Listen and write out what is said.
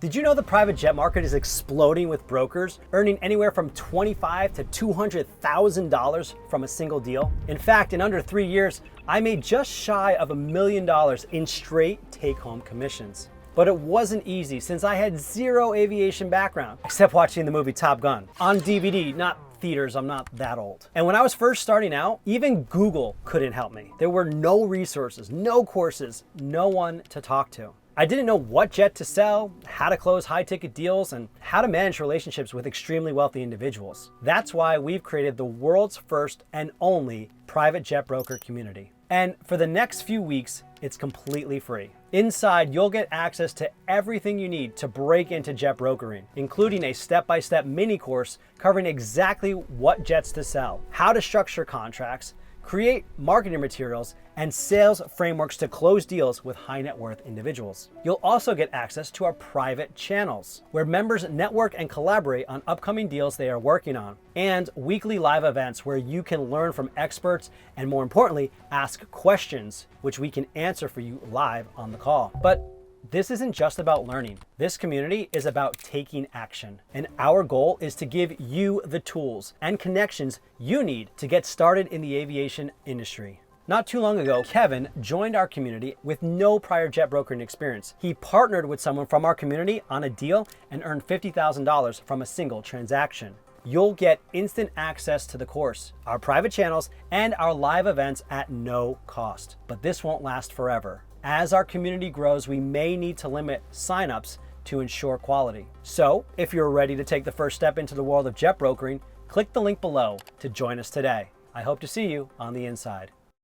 Did you know the private jet market is exploding with brokers earning anywhere from $25,000 to $200,000 from a single deal? In fact, in under 3 years, I made just shy of $1 million in straight take-home commissions. But it wasn't easy since I had zero aviation background, except watching the movie Top Gun on DVD, not theaters. I'm not that old. And when I was first starting out, even Google couldn't help me. There were no resources, no courses, no one to talk to. I didn't know what jet to sell, how to close high-ticket deals, and how to manage relationships with extremely wealthy individuals. That's why we've created the world's first and only private jet broker community. And for the next few weeks, it's completely free. Inside, you'll get access to everything you need to break into jet brokering, including a step-by-step mini course covering exactly what jets to sell, how to structure contracts, create marketing materials, and sales frameworks to close deals with high net worth individuals. You'll also get access to our private channels, where members network and collaborate on upcoming deals they are working on, and weekly live events where you can learn from experts and, more importantly, ask questions, which we can answer for you live on the call. But this isn't just about learning. This community is about taking action. And our goal is to give you the tools and connections you need to get started in the aviation industry. Not too long ago, Kevin joined our community with no prior jet brokering experience. He partnered with someone from our community on a deal and earned $50,000 from a single transaction. You'll get instant access to the course, our private channels, and our live events at no cost. But this won't last forever. As our community grows, we may need to limit signups to ensure quality. So if you're ready to take the first step into the world of jet brokering, click the link below to join us today. I hope to see you on the inside.